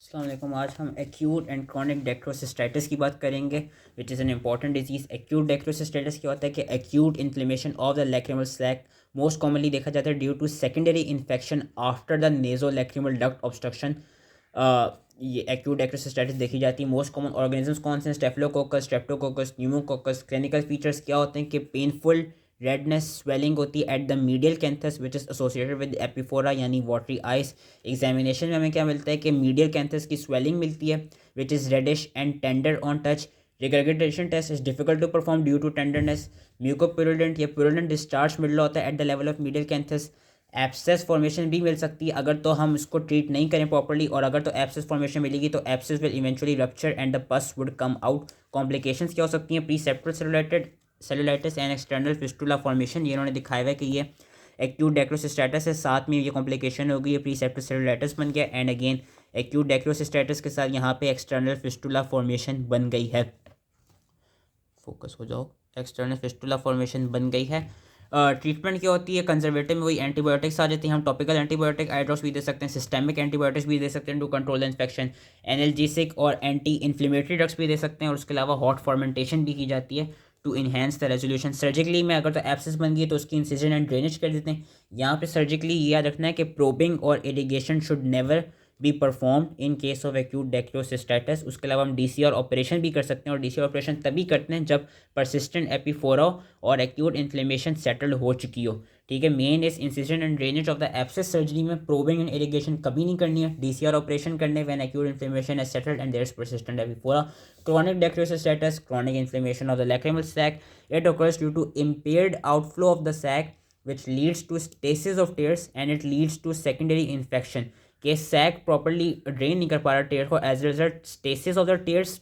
अस्सलाम वालेकुम। आज हम एक्यूट एंड क्रॉनिक डेक्ट्रोसिस्टाइटिस की बात करेंगे which is an important disease. Acute डेक्ट्रोसिस्टाइटिस क्या होता है कि acute inflammation of the lacrimal sac most commonly देखा जाता है due to secondary infection after the नेजो lacrimal duct obstruction. ये एक्यूट डेक्ट्रोसिस्टाइटिस देखी जाती है। मोस्ट कॉमन ऑर्गेनिजम्स कौन से हैं? Staphylococcus, Streptococcus, pneumococcus. Clinical features क्या होते हैं कि पेनफुल रेडनेस स्वेलिंग होती है at the medial canthus which is associated with एपिफोरा यानी वाटरी आइज। एग्जामिनेशन में हमें क्या मिलता है कि मीडियल कैंथस की स्वेलिंग मिलती है which is reddish and tender on touch. Regurgitation test is difficult to perform due to tenderness. Mucopurulent या प्यूरुलेंट डिस्चार्ज मिल रहा होता है at the level of medial canthus. Abscess formation भी मिल सकती है अगर तो हम इसको ट्रीट नहीं करें प्रॉपर्ली, और अगर तो एब्सेस फॉर्मेशन मिलेगी तो abscess will eventually rupture and the पस वुड कम आउट। कॉम्प्लिकेशंस क्या हो सकती हैं? Pre septal cellulitis and external fistula formation. ये इन्होंने दिखाया हुआ है कि ये एक्यूट डेक्रोसिस्टाइटिस है, साथ में ये कॉम्प्लिकेशन होगी, ये प्री सेप्टल सेलुलाइटिस बन गया एंड अगेन एक्यूट डेक्रोसिस्टाइटिस के साथ यहाँ पे एक्सटर्नल फिस्टुला फॉर्मेशन बन गई है। फोकस हो जाओ, एक्सटर्नल फिस्टुला फॉर्मेशन बन गई है। ट्रीटमेंट क्या होती है? कंजर्वेटिव में वही एंटीबायोटिक्स आ जाती हैं। हम टॉपिकल एंटीबायोटिक आई ड्रॉप्स भी दे सकते हैं, सिस्टेमिक एंटीबायोटिक्स भी दे सकते हैं to control the infection. Analgesic और एंटी इन्फ्लेमेटरी ड्रग्स भी दे सकते हैं, और उसके अलावा हॉट फॉर्मेंटेशन भी की जाती है to enhance the resolution. Surgically में अगर तो एब्सेस बन गई तो उसकी इंसिजन एंड ड्रेनेज कर देते हैं। यहाँ पे सर्जिकली ये याद रखना है कि प्रोबिंग और irrigation should never be performed in case of acute dacryocystitis. उसके अलावा हम DCR ऑपरेशन भी कर सकते हैं, और DCR ऑपरेशन तभी करते हैं जब परसिस्टेंट एपिफोरा और एक्यूट इन्फ्लेमेशन सेटल्ड हो चुकी हो। ठीक है, main is incision and drainage of the abscess surgery में प्रोबिंग एंड इरिगेशन कभी नहीं करनी है, DCR ऑपरेशन करने when acute inflammation is settled and there is persistent epiphora. Chronic dacryocystitis, chronic inflammation of the lacrimal sac, it occurs due to impaired outflow of the sac which leads to stasis of tears and it leads to secondary infection। कि sac properly drain नहीं कर पा रहा tear को, as a result stasis of the tears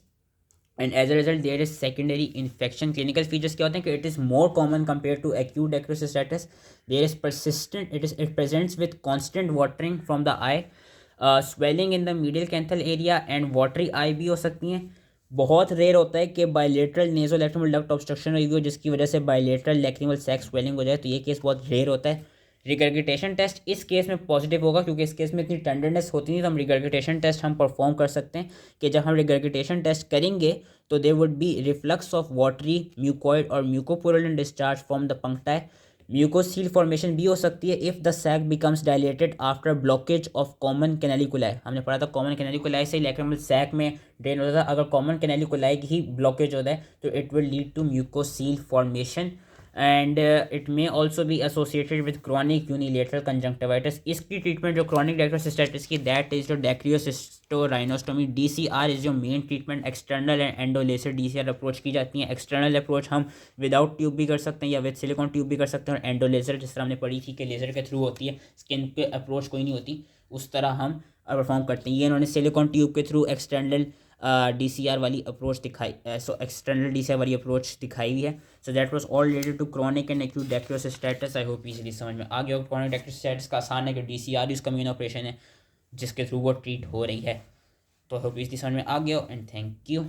and as a result there is secondary infection. Clinical features क्या होते हैं कि it is more common compare to acute dacryocystitis. There is persistent, it presents with constant watering from the eye, swelling in the medial canthal area and watery eye भी हो सकती हैं। बहुत rare होता है कि बायलेटरल नेजो लैक्रिमल डक्ट ऑब्स्ट्रक्शन हुई हो जिसकी वजह से बायलेटरल लैक्रिमल सैक स्वेलिंग हो जाए, तो ये केस बहुत रेयर होता है। रिगर्गिटेशन टेस्ट इस केस में पॉजिटिव होगा क्योंकि इस केस में इतनी टेंडरनेस होती नहीं, तो हम रिगर्गिटेशन टेस्ट हम परफॉर्म कर सकते हैं कि जब हम रिगर्गिटेशन टेस्ट करेंगे तो there would be reflux of watery mucoid और mucopurulent discharge from the punctae. Mucocele formation भी हो सकती है if the sac becomes dilated after blockage of common canaliculi. हमने पढ़ा था कॉमन कैनालिकुलाई से लैक्रिमल सैक में ड्रेन होता था, अगर कॉमन कैनालिकुलाई की ही ब्लॉकेज होता है तो it will lead to mucocele formation and it may also be associated with chronic unilateral conjunctivitis. इसकी ट्रीटमेंट जो क्रॉनिक डेक्रोसिस्टाइटिस की दैट इज जो डेक्रियोसिस्टोराइनोस्टोमी। DCR इज जो main treatment. External and endolaser DCR approach की जाती है। External approach हम without tube भी कर सकते हैं या विद सिलिकॉन ट्यूब भी कर सकते हैं, और एंडोलेसर जिस तरह हमने पढ़ी थी कि लेज़र के थ्रू होती है, स्किन पे अप्रोच कोई नहीं होती, उस तरह हम परफॉर्म करते हैं। ये इन्होंने सिलिकॉन ट्यूब के थ्रू एक्सटर्नल DCR वाली अप्रोच दिखाई, सो एक्सटर्नल DCR वाली अप्रोच दिखाई हुई है। So that was all related to chronic and acute dacryocystitis. I hope easily समझ में आ गया। क्रॉनिक डेक्रोसिस्टाइटिस का आसान है कि DCR उसका मेन ऑपरेशन है जिसके थ्रू वो ट्रीट हो रही है। तो आई होप इजीली समझ में आ गया एंड थैंक यू।